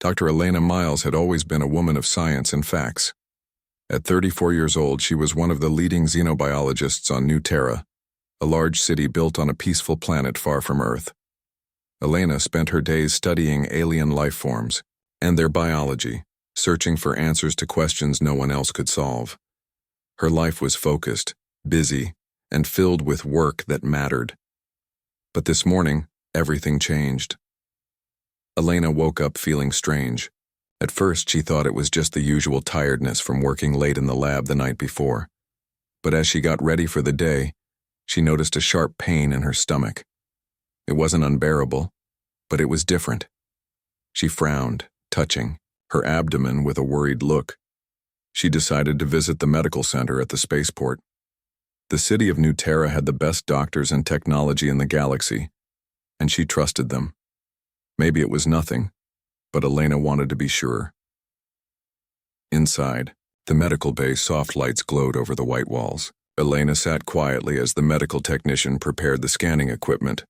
Dr. Elena Miles had always been a woman of science and facts. At 34 years old, she was one of the leading xenobiologists on New Terra, a large city built on a peaceful planet far from Earth. Elena spent her days studying alien life forms and their biology, searching for answers to questions no one else could solve. Her life was focused, busy, and filled with work that mattered. But this morning, everything changed. Elena woke up feeling strange. At first, she thought it was just the usual tiredness from working late in the lab the night before. But as she got ready for the day, she noticed a sharp pain in her stomach. It wasn't unbearable, but it was different. She frowned, touching her abdomen with a worried look. She decided to visit the medical center at the spaceport. The city of New Terra had the best doctors and technology in the galaxy, and she trusted them. Maybe it was nothing, but Elena wanted to be sure. Inside, the medical bay's soft lights glowed over the white walls. Elena sat quietly as the medical technician prepared the scanning equipment.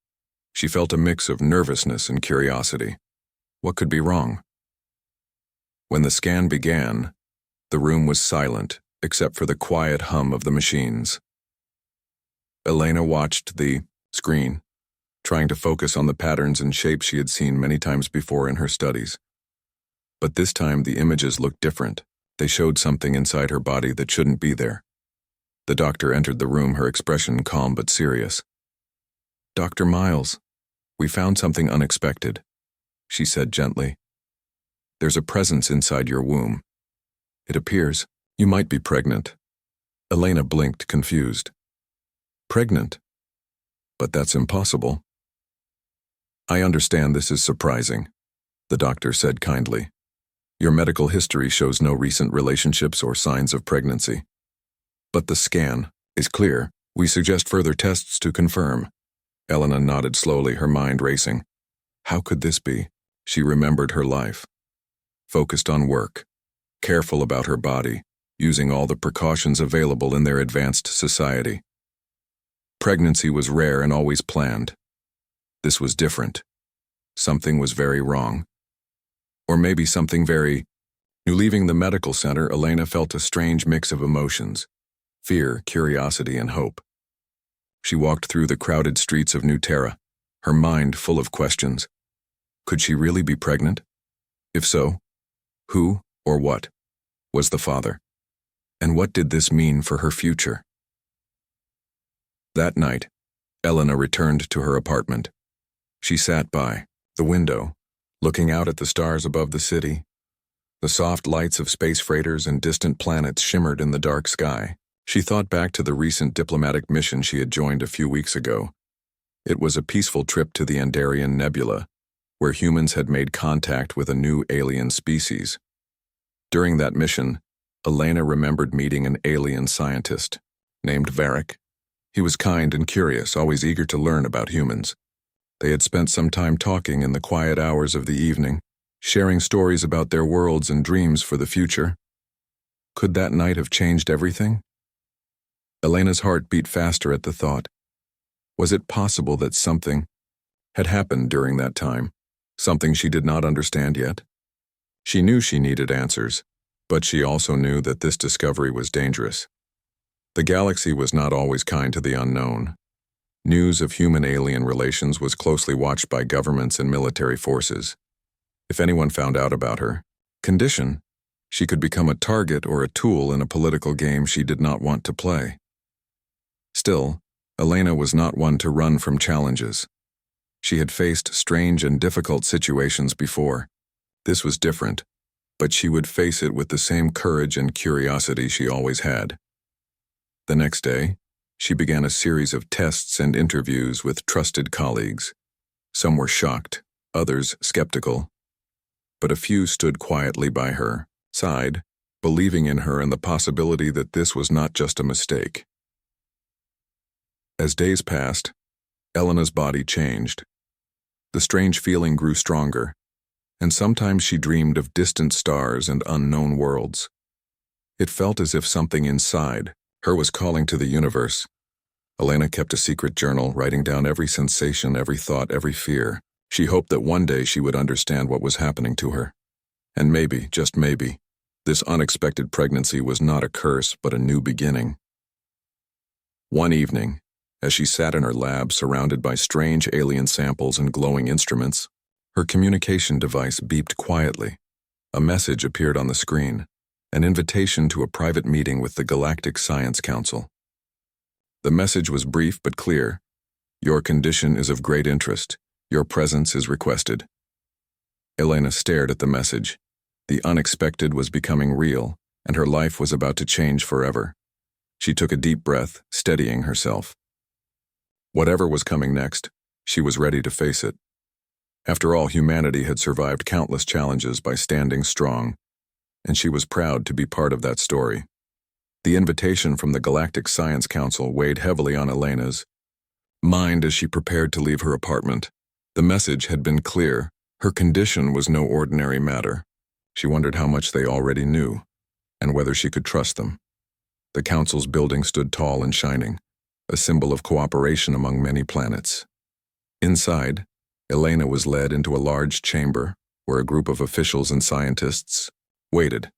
She felt a mix of nervousness and curiosity. What could be wrong? When the scan began, the room was silent except for the quiet hum of the machines. Elena watched the screen, trying to focus on the patterns and shapes she had seen many times before in her studies. But this time the images looked different. They showed something inside her body that shouldn't be there. The doctor entered the room, her expression calm but serious. "Dr. Miles, we found something unexpected," she said gently. "There's a presence inside your womb. It appears you might be pregnant." Elena blinked, confused. "Pregnant? But that's impossible." "I understand this is surprising," the doctor said kindly. "Your medical history shows no recent relationships or signs of pregnancy. But the scan is clear. We suggest further tests to confirm." Elena nodded slowly, her mind racing. How could this be? She remembered her life. Focused on work, careful about her body, using all the precautions available in their advanced society. Pregnancy was rare and always planned. This was different. Something was very wrong. Or maybe something very new. Leaving the medical center, Elena felt a strange mix of emotions: fear, curiosity, and hope. She walked through the crowded streets of New Terra, her mind full of questions. Could she really be pregnant? If so, who or what was the father? And what did this mean for her future? That night, Elena returned to her apartment. She sat by the window, looking out at the stars above the city. The soft lights of space freighters and distant planets shimmered in the dark sky. She thought back to the recent diplomatic mission she had joined a few weeks ago. It was a peaceful trip to the Andarian Nebula, where humans had made contact with a new alien species. During that mission, Elena remembered meeting an alien scientist named Varric. He was kind and curious, always eager to learn about humans. They had spent some time talking in the quiet hours of the evening, sharing stories about their worlds and dreams for the future. Could that night have changed everything? Elena's heart beat faster at the thought. Was it possible that something had happened during that time? Something she did not understand yet? She knew she needed answers, but she also knew that this discovery was dangerous. The galaxy was not always kind to the unknown. News of human-alien relations was closely watched by governments and military forces. If anyone found out about her condition, she could become a target or a tool in a political game she did not want to play. Still, Elena was not one to run from challenges. She had faced strange and difficult situations before. This was different, but she would face it with the same courage and curiosity she always had. The next day, she began a series of tests and interviews with trusted colleagues. Some were shocked, others skeptical. But a few stood quietly by her side, believing in her and the possibility that this was not just a mistake. As days passed, Elena's body changed. The strange feeling grew stronger, and sometimes she dreamed of distant stars and unknown worlds. It felt as if something inside her was calling to the universe. Elena kept a secret journal, writing down every sensation, every thought, every fear. She hoped that one day she would understand what was happening to her. And maybe, just maybe, this unexpected pregnancy was not a curse but a new beginning. One evening, as she sat in her lab surrounded by strange alien samples and glowing instruments, her communication device beeped quietly. A message appeared on the screen, an invitation to a private meeting with the Galactic Science Council. The message was brief but clear. Your condition is of great interest. Your presence is requested. Elena stared at the message. The unexpected was becoming real, and her life was about to change forever. She took a deep breath, steadying herself. Whatever was coming next, she was ready to face it. After all, humanity had survived countless challenges by standing strong, and she was proud to be part of that story. The invitation from the Galactic Science Council weighed heavily on Elena's mind as she prepared to leave her apartment. The message had been clear. Her condition was no ordinary matter. She wondered how much they already knew, and whether she could trust them. The Council's building stood tall and shining, a symbol of cooperation among many planets. Inside, Elena was led into a large chamber where a group of officials and scientists waited.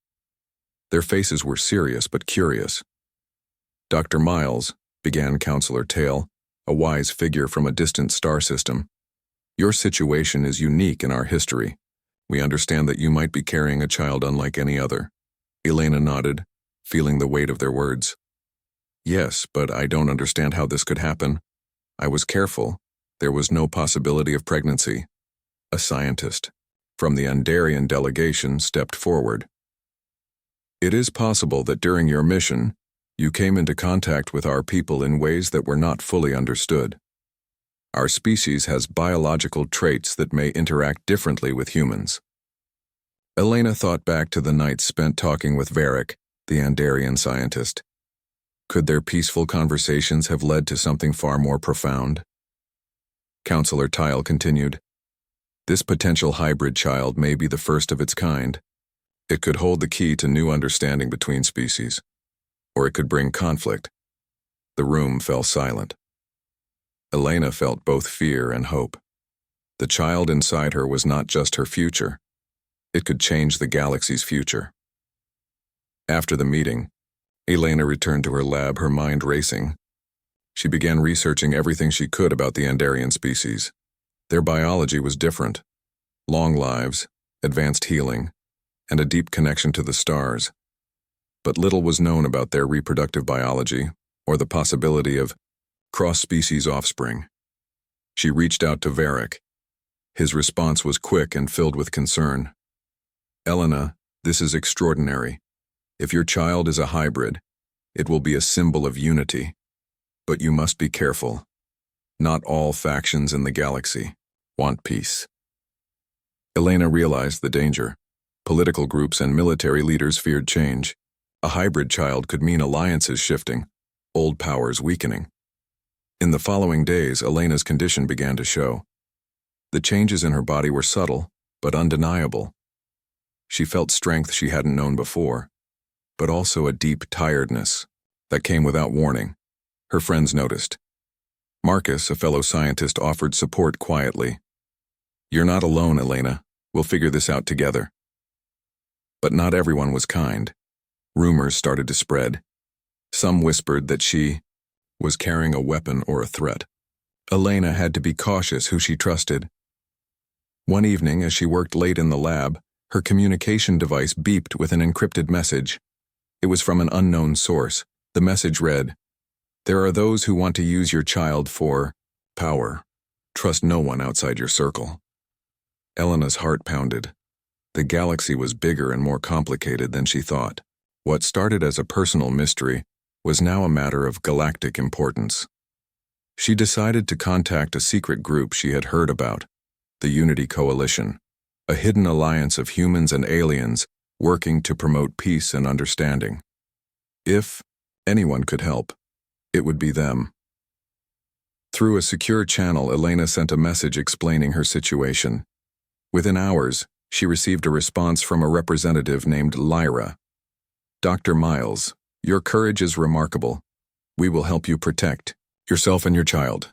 Their faces were serious but curious. Dr. Miles, began Counselor Tail, a wise figure from a distant star system. Your situation is unique in our history. We understand that you might be carrying a child unlike any other. Elena nodded, feeling the weight of their words. Yes, but I don't understand how this could happen. I was careful. There was no possibility of pregnancy. A scientist from the Andarian delegation stepped forward. It is possible that during your mission, you came into contact with our people in ways that were not fully understood. Our species has biological traits that may interact differently with humans. Elena thought back to the nights spent talking with Varric, the Andarian scientist. Could their peaceful conversations have led to something far more profound? Counselor Tile continued, this potential hybrid child may be the first of its kind. It could hold the key to new understanding between species, or it could bring conflict. The room fell silent. Elena felt both fear and hope. The child inside her was not just her future. It could change the galaxy's future. After the meeting, Elena returned to her lab, her mind racing. She began researching everything she could about the Andarian species. Their biology was different. Long lives, advanced healing, and a deep connection to the stars. But little was known about their reproductive biology or the possibility of cross-species offspring. She reached out to Varric. His response was quick and filled with concern. Elena, this is extraordinary. If your child is a hybrid, it will be a symbol of unity. But you must be careful. Not all factions in the galaxy want peace. Elena realized the danger. Political groups and military leaders feared change. A hybrid child could mean alliances shifting, old powers weakening. In the following days, Elena's condition began to show. The changes in her body were subtle, but undeniable. She felt strength she hadn't known before, but also a deep tiredness that came without warning. Her friends noticed. Marcus, a fellow scientist, offered support quietly. You're not alone, Elena. We'll figure this out together. But not everyone was kind. Rumors started to spread. Some whispered that she was carrying a weapon or a threat. Elena had to be cautious who she trusted. One evening, as she worked late in the lab, her communication device beeped with an encrypted message. It was from an unknown source. The message read, there are those who want to use your child for power. Trust no one outside your circle. Elena's heart pounded. The galaxy was bigger and more complicated than she thought. What started as a personal mystery was now a matter of galactic importance. She decided to contact a secret group she had heard about, the Unity Coalition, a hidden alliance of humans and aliens working to promote peace and understanding. If anyone could help, it would be them. Through a secure channel, Elena sent a message explaining her situation. Within hours, she received a response from a representative named Lyra. Dr. Miles, your courage is remarkable. We will help you protect yourself and your child.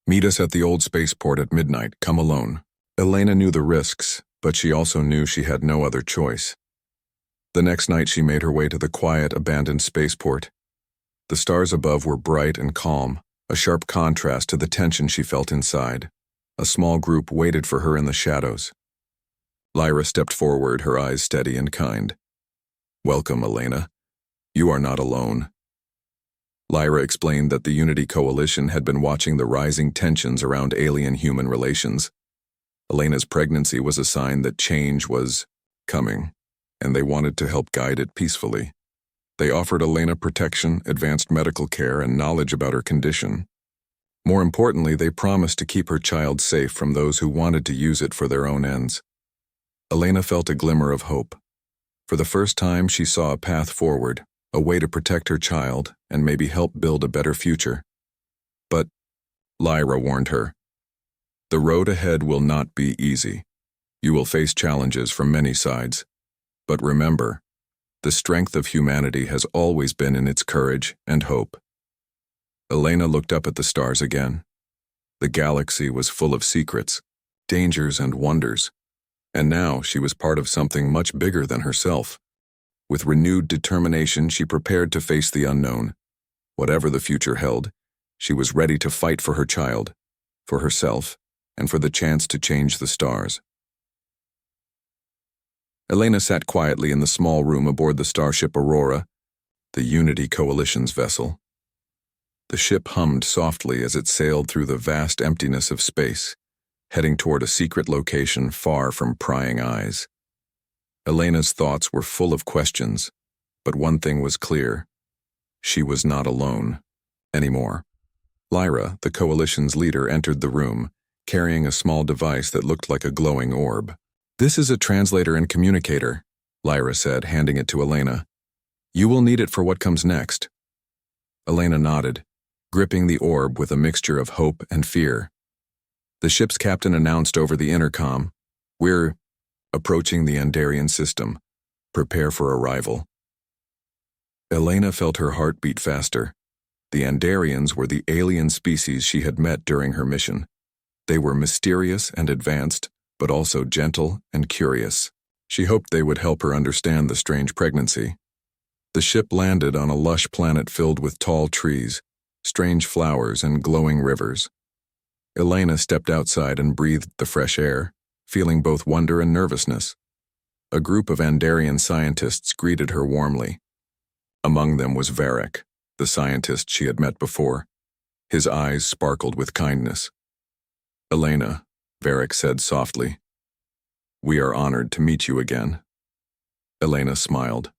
Meet us at the old spaceport at midnight. Come alone. Elena knew the risks, But she also knew she had no other choice. The next night she made her way to the quiet, abandoned spaceport. The stars above were bright and calm, a sharp contrast to the tension she felt inside. A small group waited for her in the shadows. Lyra stepped forward, her eyes steady and kind. "Welcome, Elena. You are not alone." Lyra explained that the Unity Coalition had been watching the rising tensions around alien-human relations. Elena's pregnancy was a sign that change was coming, and they wanted to help guide it peacefully. They offered Elena protection, advanced medical care, and knowledge about her condition. More importantly, they promised to keep her child safe from those who wanted to use it for their own ends. Elena felt a glimmer of hope. For the first time, she saw a path forward, a way to protect her child and maybe help build a better future. But, Lyra warned her, the road ahead will not be easy. You will face challenges from many sides. But remember, the strength of humanity has always been in its courage and hope. Elena looked up at the stars again. The galaxy was full of secrets, dangers, and wonders. And now she was part of something much bigger than herself. With renewed determination, she prepared to face the unknown. Whatever the future held, she was ready to fight for her child, for herself, and for the chance to change the stars. Elena sat quietly in the small room aboard the starship Aurora, the Unity Coalition's vessel. The ship hummed softly as it sailed through the vast emptiness of space, heading toward a secret location far from prying eyes. Elena's thoughts were full of questions, but one thing was clear. She was not alone anymore. Lyra, the Coalition's leader, entered the room, carrying a small device that looked like a glowing orb. "This is a translator and communicator," Lyra said, handing it to Elena. "You will need it for what comes next." Elena nodded, gripping the orb with a mixture of hope and fear. The ship's captain announced over the intercom, "We're approaching the Andarian system. Prepare for arrival." Elena felt her heart beat faster. The Andarians were the alien species she had met during her mission. They were mysterious and advanced, but also gentle and curious. She hoped they would help her understand the strange pregnancy. The ship landed on a lush planet filled with tall trees, strange flowers, and glowing rivers. Elena stepped outside and breathed the fresh air, feeling both wonder and nervousness. A group of Andarian scientists greeted her warmly. Among them was Varric, the scientist she had met before. His eyes sparkled with kindness. "Elena," Varric said softly, "we are honored to meet you again." Elena smiled.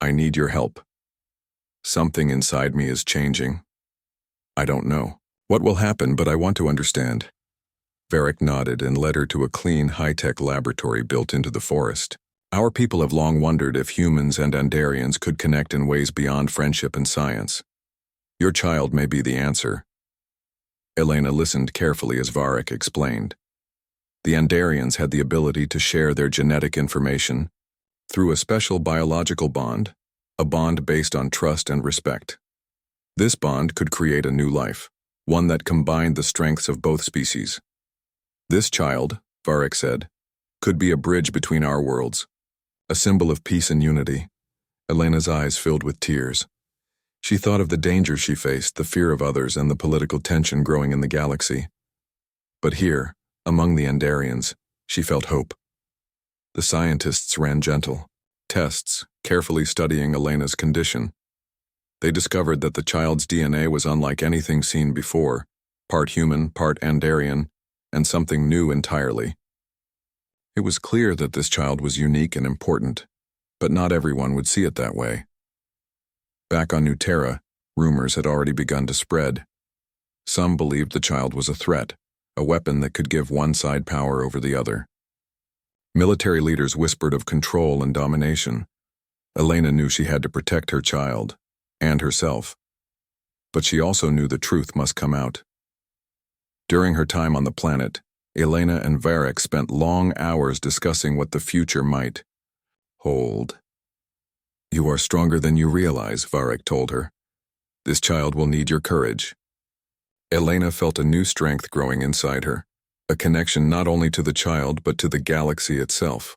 "I need your help. Something inside me is changing. I don't know what will happen, but I want to understand." Varric nodded and led her to a clean, high-tech laboratory built into the forest. "Our people have long wondered if humans and Andarians could connect in ways beyond friendship and science. Your child may be the answer." Elena listened carefully as Varric explained. The Andarians had the ability to share their genetic information through a special biological bond, a bond based on trust and respect. This bond could create a new life, one that combined the strengths of both species. "This child," Varric said, "could be a bridge between our worlds, a symbol of peace and unity." Elena's eyes filled with tears. She thought of the dangers she faced, the fear of others, and the political tension growing in the galaxy. But here, among the Andarians, she felt hope. The scientists ran gentle tests, carefully studying Elena's condition. They discovered that the child's DNA was unlike anything seen before, part human, part Andarian, and something new entirely. It was clear that this child was unique and important, but not everyone would see it that way. Back on New Terra, rumors had already begun to spread. Some believed the child was a threat, a weapon that could give one side power over the other. Military leaders whispered of control and domination. Elena knew she had to protect her child, and herself. But she also knew the truth must come out. During her time on the planet, Elena and Varric spent long hours discussing what the future might hold. "You are stronger than you realize," Varric told her. "This child will need your courage." Elena felt a new strength growing inside her. a connection not only to the child but to the galaxy itself.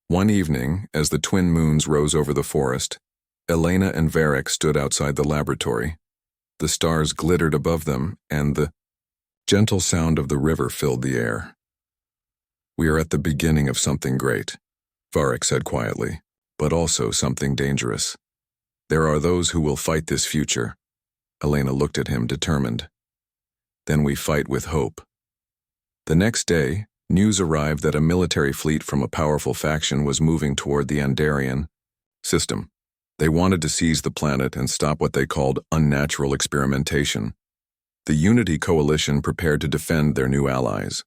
One evening, as the twin moons rose over the forest, Elena and Varric stood outside the laboratory. The stars glittered above them, and the gentle sound of the river filled the air. "We are at the beginning of something great," Varric said quietly, "but also something dangerous. There are those who will fight this future." Elena looked at him, determined. "Then we fight with hope." The next day, news arrived that a military fleet from a powerful faction was moving toward the Andarian system. They wanted to seize the planet and stop what they called unnatural experimentation. The Unity Coalition prepared to defend their new allies.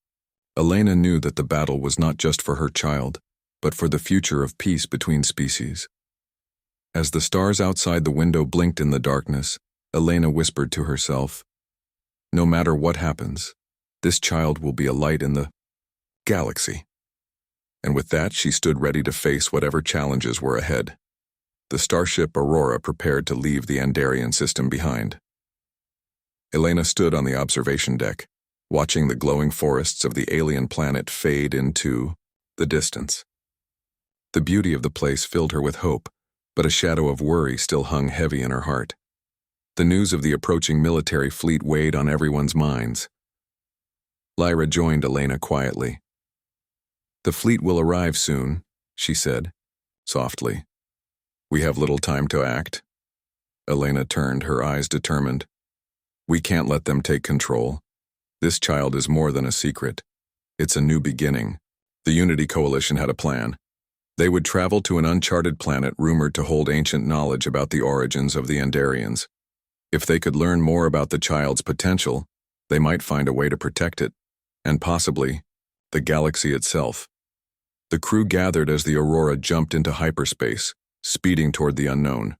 Elena knew that the battle was not just for her child, but for the future of peace between species. As the stars outside the window blinked in the darkness, Elena whispered to herself, "No matter what happens, this child will be a light in the galaxy." And with that, she stood ready to face whatever challenges were ahead. The starship Aurora prepared to leave the Andarian system behind. Elena stood on the observation deck, watching the glowing forests of the alien planet fade into the distance. The beauty of the place filled her with hope, but a shadow of worry still hung heavy in her heart. The news of the approaching military fleet weighed on everyone's minds. Lyra joined Elena quietly. "The fleet will arrive soon," she said, softly. "We have little time to act." Elena turned, her eyes determined. "We can't let them take control. This child is more than a secret. It's a new beginning." The Unity Coalition had a plan. They would travel to an uncharted planet rumored to hold ancient knowledge about the origins of the Andarians. If they could learn more about the child's potential, they might find a way to protect it, and possibly the galaxy itself. The crew gathered as the Aurora jumped into hyperspace, speeding toward the unknown.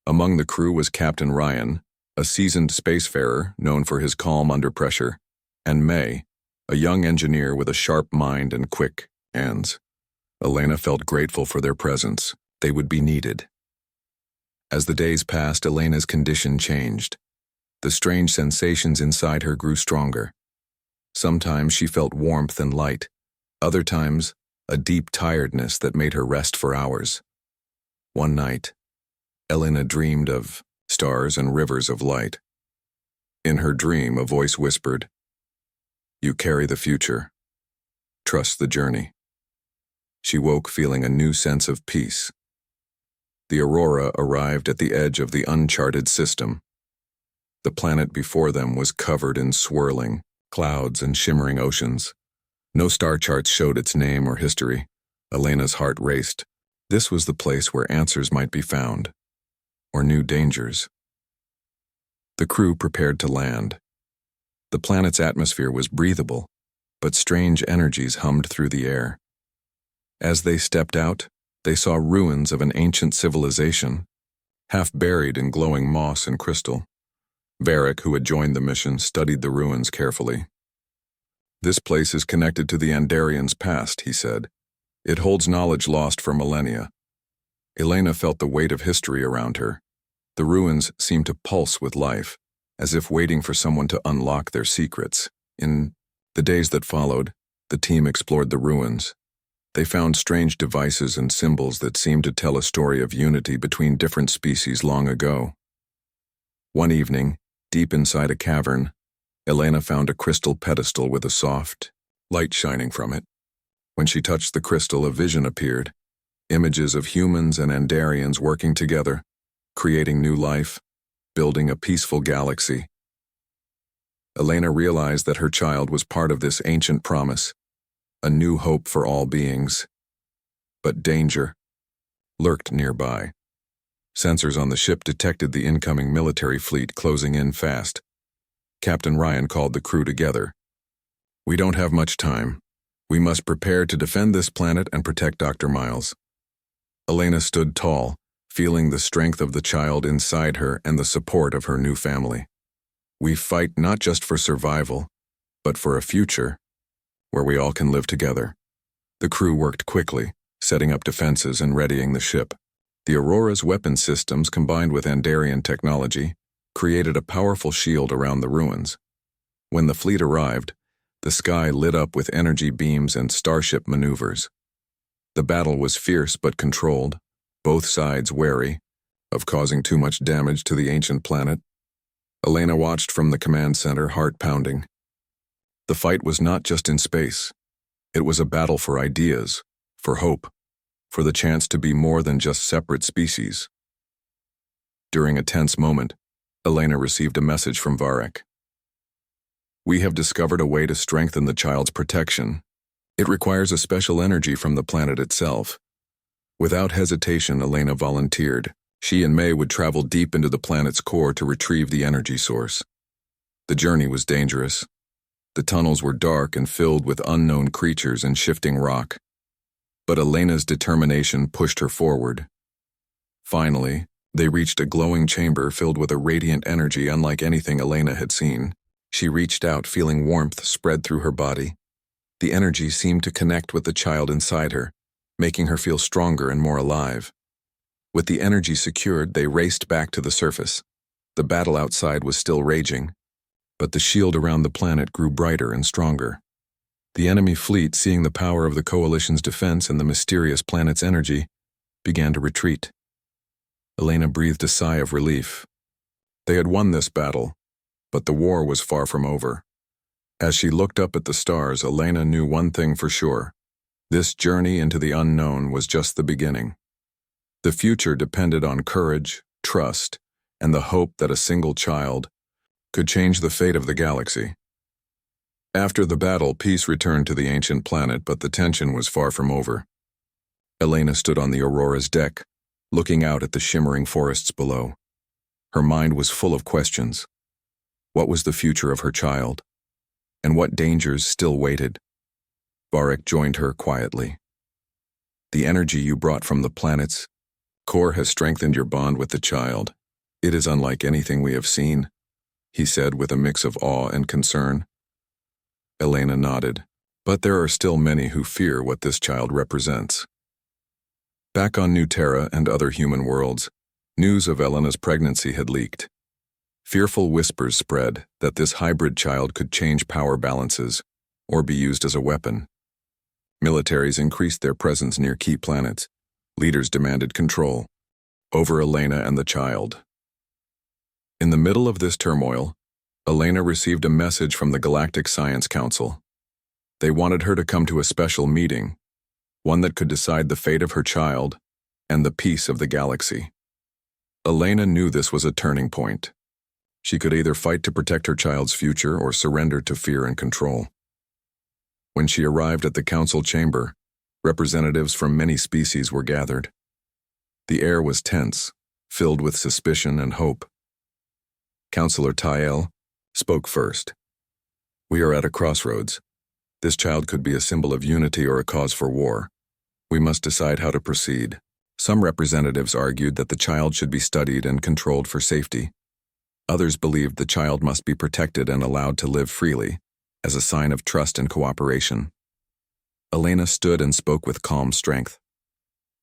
Among the crew was Captain Ryan, a seasoned spacefarer known for his calm under pressure, and May, a young engineer with a sharp mind and quick hands. Elena felt grateful for their presence. They would be needed. As the days passed, Elena's condition changed. The strange sensations inside her grew stronger. Sometimes she felt warmth and light, other times a deep tiredness that made her rest for hours. One night, Elena dreamed of stars and rivers of light. In her dream, a voice whispered, "You carry the future. Trust the journey." She woke feeling a new sense of peace. The Aurora arrived at the edge of the uncharted system. The planet before them was covered in swirling clouds and shimmering oceans. No star charts showed its name or history. Elena's heart raced. This was the place where answers might be found, or new dangers. The crew prepared to land. The planet's atmosphere was breathable, but strange energies hummed through the air. As they stepped out, they saw ruins of an ancient civilization, half buried in glowing moss and crystal. Varric, who had joined the mission, studied the ruins carefully. "This place is connected to the Andarians' past," he said. "It holds knowledge lost for millennia." Elena felt the weight of history around her. The ruins seemed to pulse with life, as if waiting for someone to unlock their secrets. In the days that followed, the team explored the ruins. They found strange devices and symbols that seemed to tell a story of unity between different species long ago. One evening, deep inside a cavern, Elena found a crystal pedestal with a soft light shining from it. When she touched the crystal, a vision appeared, images of humans and Andarians working together, creating new life, building a peaceful galaxy. Elena realized that her child was part of this ancient promise, a new hope for all beings. But danger lurked nearby. Sensors on the ship detected the incoming military fleet closing in fast. Captain Ryan called the crew together. "We don't have much time. We must prepare to defend this planet and protect Dr. Miles." Elena stood tall, feeling the strength of the child inside her and the support of her new family. "We fight not just for survival, but for a future where we all can live together." The crew worked quickly, setting up defenses and readying the ship. The Aurora's weapon systems, combined with Andarian technology, created a powerful shield around the ruins. When the fleet arrived, The sky lit up with energy beams and starship maneuvers. The battle was fierce but controlled, both sides wary of causing too much damage to the ancient planet. Elena watched from the command center, heart pounding. The fight was not just in space. It was a battle for ideas, for hope, for the chance to be more than just separate species. During a tense moment, Elena received a message from Varek. "We have discovered a way to strengthen the child's protection. It requires a special energy from the planet itself." Without hesitation, Elena volunteered. She and May would travel deep into the planet's core to retrieve the energy source. The journey was dangerous. The tunnels were dark and filled with unknown creatures and shifting rock. But Elena's determination pushed her forward. Finally, they reached a glowing chamber filled with a radiant energy unlike anything Elena had seen. She reached out, feeling warmth spread through her body. The energy seemed to connect with the child inside her, making her feel stronger and more alive. With the energy secured, they raced back to the surface. The battle outside was still raging, but the shield around the planet grew brighter and stronger. The enemy fleet, seeing the power of the Coalition's defense and the mysterious planet's energy, began to retreat. Elena breathed a sigh of relief. They had won this battle, but the war was far from over. As she looked up at the stars, Elena knew one thing for sure. This journey into the unknown was just the beginning. The future depended on courage, trust, and the hope that a single child could change the fate of the galaxy. After the battle, peace returned to the ancient planet, but the tension was far from over. Elena stood on the Aurora's deck, looking out at the shimmering forests below. Her mind was full of questions. What was the future of her child? And what dangers still waited? Varek joined her quietly. "The energy you brought from the planet's core has strengthened your bond with the child. It is unlike anything we have seen," he said with a mix of awe and concern. Elena nodded. "But there are still many who fear what this child represents." Back on New Terra and other human worlds, news of Elena's pregnancy had leaked. Fearful whispers spread that this hybrid child could change power balances or be used as a weapon. Militaries increased their presence near key planets. Leaders demanded control over Elena and the child. In the middle of this turmoil, Elena received a message from the Galactic Science Council. They wanted her to come to a special meeting, one that could decide the fate of her child and the peace of the galaxy. Elena knew this was a turning point. She could either fight to protect her child's future or surrender to fear and control. When she arrived at the council chamber, representatives from many species were gathered. The air was tense, filled with suspicion and hope. Councillor Tyel spoke first. "We are at a crossroads. This child could be a symbol of unity or a cause for war. We must decide how to proceed." Some representatives argued that the child should be studied and controlled for safety. Others believed the child must be protected and allowed to live freely, as a sign of trust and cooperation. Elena stood and spoke with calm strength.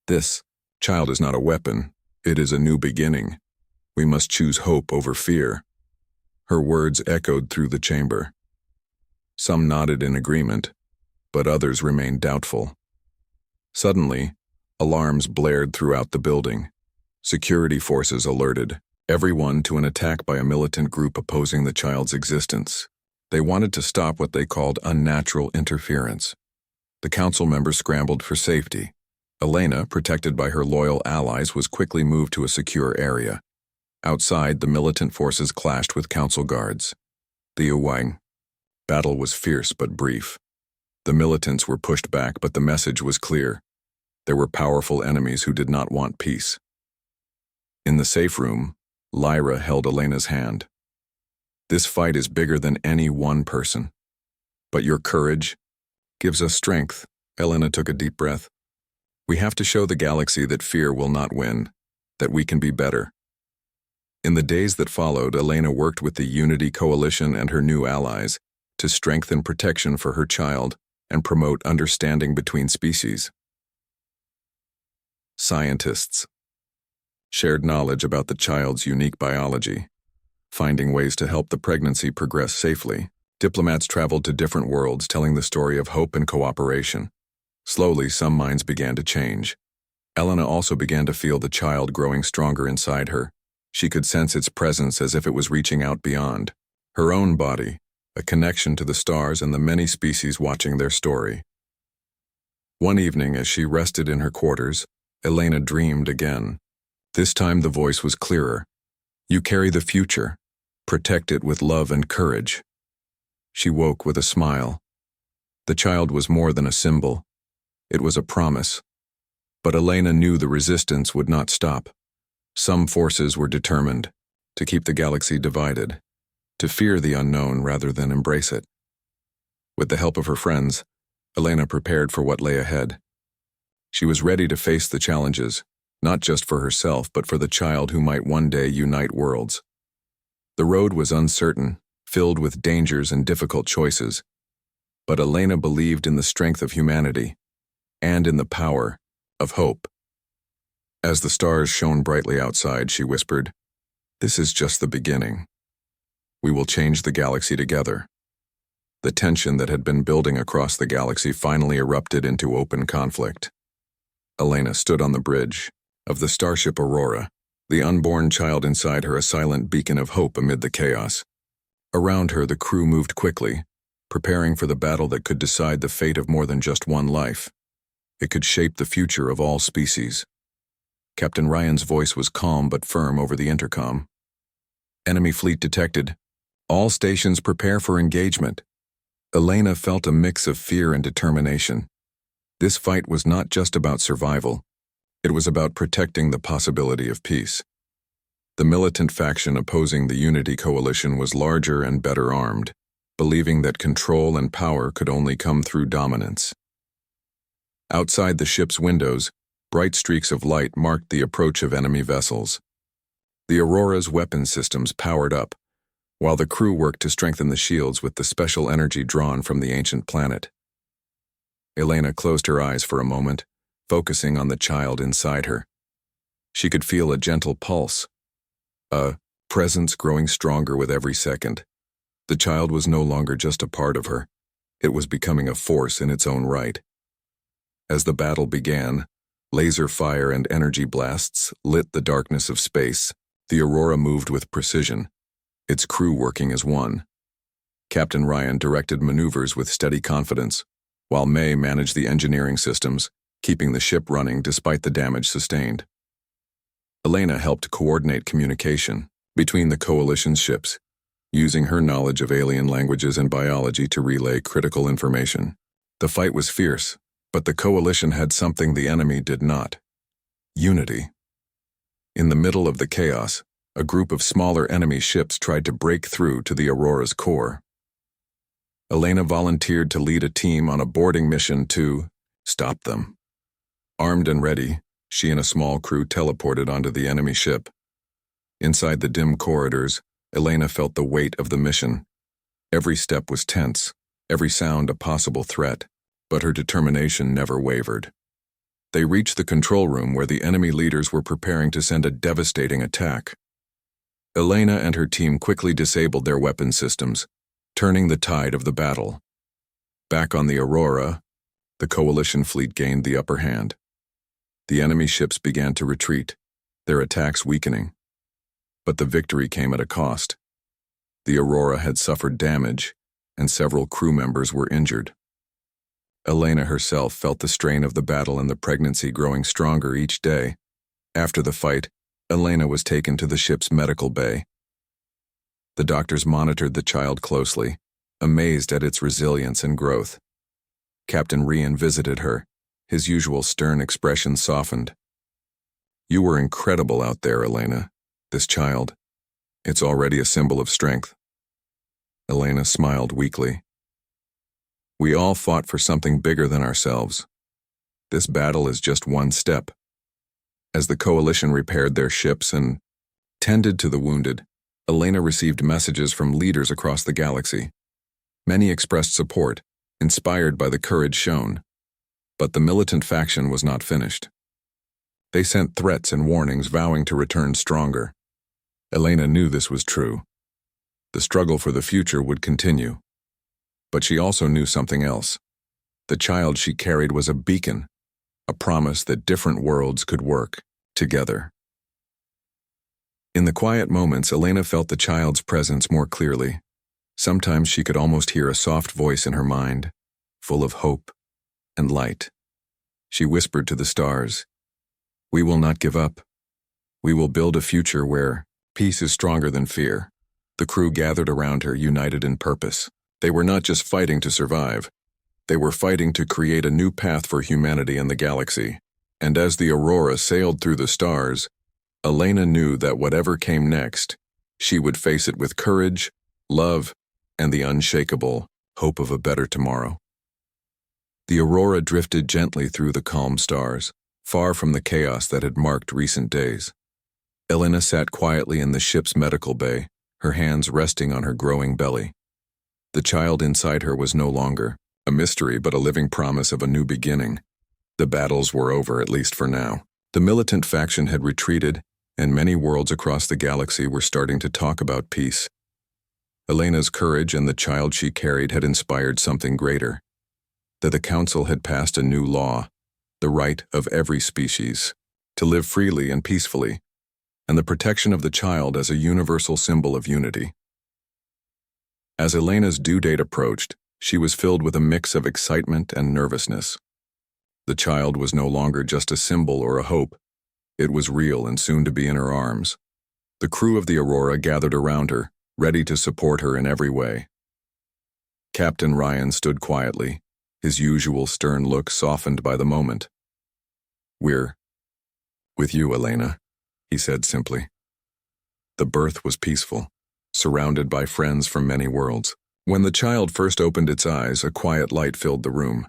"This child is not a weapon. It is a new beginning. We must choose hope over fear." Her words echoed through the chamber. Some nodded in agreement, but others remained doubtful. Suddenly, alarms blared throughout the building. Security forces alerted everyone to an attack by a militant group opposing the child's existence. They wanted to stop what they called unnatural interference. The council members scrambled for safety. Elena, protected by her loyal allies, was quickly moved to a secure area. Outside, the militant forces clashed with council guards. The Uwang battle was fierce but brief. The militants were pushed back, but the message was clear. There were powerful enemies who did not want peace. In the safe room, Lyra held Elena's hand. "This fight is bigger than any one person. But your courage gives us strength." Elena took a deep breath. "We have to show the galaxy that fear will not win, that we can be better." In the days that followed, Elena worked with the Unity Coalition and her new allies to strengthen protection for her child and promote understanding between species. Scientists shared knowledge about the child's unique biology, finding ways to help the pregnancy progress safely. Diplomats traveled to different worlds telling the story of hope and cooperation. Slowly, some minds began to change. Elena also began to feel the child growing stronger inside her. She could sense its presence as if it was reaching out beyond her own body, a connection to the stars and the many species watching their story. One evening, as she rested in her quarters, Elena dreamed again. This time the voice was clearer. "You carry the future. Protect it with love and courage." She woke with a smile. The child was more than a symbol. It was a promise. But Elena knew the resistance would not stop. Some forces were determined to keep the galaxy divided, to fear the unknown rather than embrace it. With the help of her friends, Elena prepared for what lay ahead. She was ready to face the challenges, not just for herself, but for the child who might one day unite worlds. The road was uncertain, filled with dangers and difficult choices. But Elena believed in the strength of humanity and in the power of hope. As the stars shone brightly outside, she whispered, "This is just the beginning. We will change the galaxy together." The tension that had been building across the galaxy finally erupted into open conflict. Elena stood on the bridge of the starship Aurora, the unborn child inside her a silent beacon of hope amid the chaos. Around her, the crew moved quickly, preparing for the battle that could decide the fate of more than just one life. It could shape the future of all species. Captain Ryan's voice was calm but firm over the intercom. "Enemy fleet detected. All stations prepare for engagement." Elena felt a mix of fear and determination. This fight was not just about survival. It was about protecting the possibility of peace. The militant faction opposing the Unity Coalition was larger and better armed, believing that control and power could only come through dominance. Outside the ship's windows, bright streaks of light marked the approach of enemy vessels. The Aurora's weapon systems powered up, while the crew worked to strengthen the shields with the special energy drawn from the ancient planet. Elena closed her eyes for a moment, focusing on the child inside her. She could feel a gentle pulse, a presence growing stronger with every second. The child was no longer just a part of her. It was becoming a force in its own right. As the battle began, laser fire and energy blasts lit the darkness of space. The Aurora moved with precision, its crew working as one. Captain Ryan directed maneuvers with steady confidence, while May managed the engineering systems, keeping the ship running despite the damage sustained. Elena helped coordinate communication between the Coalition's ships, using her knowledge of alien languages and biology to relay critical information. The fight was fierce, but the Coalition had something the enemy did not: unity. In the middle of the chaos, a group of smaller enemy ships tried to break through to the Aurora's core. Elena volunteered to lead a team on a boarding mission to stop them. Armed and ready, she and a small crew teleported onto the enemy ship. Inside the dim corridors, Elena felt the weight of the mission. Every step was tense, every sound a possible threat, but her determination never wavered. They reached the control room where the enemy leaders were preparing to send a devastating attack. Elena and her team quickly disabled their weapon systems, turning the tide of the battle. Back on the Aurora, the Coalition fleet gained the upper hand. The enemy ships began to retreat, their attacks weakening. But the victory came at a cost. The Aurora had suffered damage, and several crew members were injured. Elena herself felt the strain of the battle and the pregnancy growing stronger each day. After the fight, Elena was taken to the ship's medical bay. The doctors monitored the child closely, amazed at its resilience and growth. Captain Ryan visited her, his usual stern expression softened. "You were incredible out there, Elena. This child, it's already a symbol of strength." Elena smiled weakly. "We all fought for something bigger than ourselves. This battle is just one step." As the Coalition repaired their ships and tended to the wounded, Elena received messages from leaders across the galaxy. Many expressed support, inspired by the courage shown. But the militant faction was not finished. They sent threats and warnings vowing to return stronger. Elena knew this was true. The struggle for the future would continue, But she also knew something else. The child she carried was a beacon, a promise that different worlds could work together. In the quiet moments, Elena felt the child's presence more clearly. Sometimes she could almost hear a soft voice in her mind, full of hope and light. She whispered to the stars, "We will not give up. We will build a future where peace is stronger than fear." The crew gathered around her, united in purpose. They were not just fighting to survive. They were fighting to create a new path for humanity and the galaxy. And as the Aurora sailed through the stars, Elena knew that whatever came next, she would face it with courage, love, and the unshakable hope of a better tomorrow. The Aurora drifted gently through the calm stars, far from the chaos that had marked recent days. Elena sat quietly in the ship's medical bay, her hands resting on her growing belly. The child inside her was no longer a mystery but a living promise of a new beginning. The battles were over, at least for now. The militant faction had retreated, and many worlds across the galaxy were starting to talk about peace. Elena's courage and the child she carried had inspired something greater. That the Council had passed a new law, the right of every species to live freely and peacefully, and the protection of the child as a universal symbol of unity. As Elena's due date approached, she was filled with a mix of excitement and nervousness. The child was no longer just a symbol or a hope. It was real and soon to be in her arms. The crew of the Aurora gathered around her, ready to support her in every way. Captain Ryan stood quietly, his usual stern look softened by the moment. "We're with you, Elena," he said simply. The birth was peaceful, surrounded by friends from many worlds. When the child first opened its eyes, a quiet light filled the room,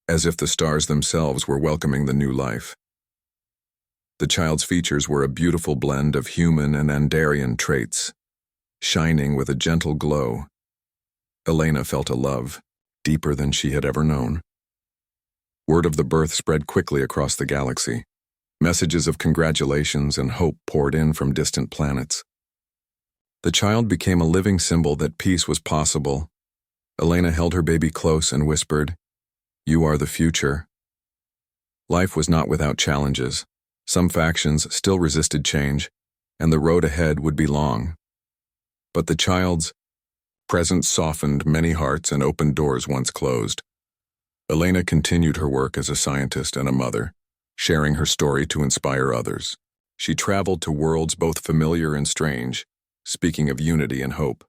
as if the stars themselves were welcoming the new life. The child's features were a beautiful blend of human and Andarian traits, shining with a gentle glow. Elena felt a love, deeper than she had ever known. Word of the birth spread quickly across the galaxy. Messages of congratulations and hope poured in from distant planets. The child became a living symbol that peace was possible. Elena held her baby close and whispered, "You are the future." Life was not without challenges. Some factions still resisted change, and the road ahead would be long. But the child's presence softened many hearts and opened doors once closed. Elena continued her work as a scientist and a mother, sharing her story to inspire others. She traveled to worlds both familiar and strange, speaking of unity and hope.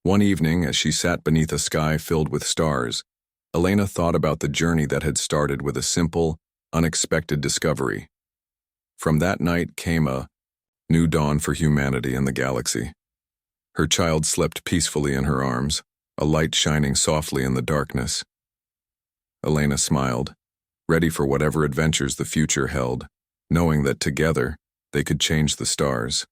One evening, as she sat beneath a sky filled with stars, Elena thought about the journey that had started with a simple, unexpected discovery. From that night came a new dawn for humanity and the galaxy. Her child slept peacefully in her arms, a light shining softly in the darkness. Elena smiled, ready for whatever adventures the future held, knowing that together they could change the stars.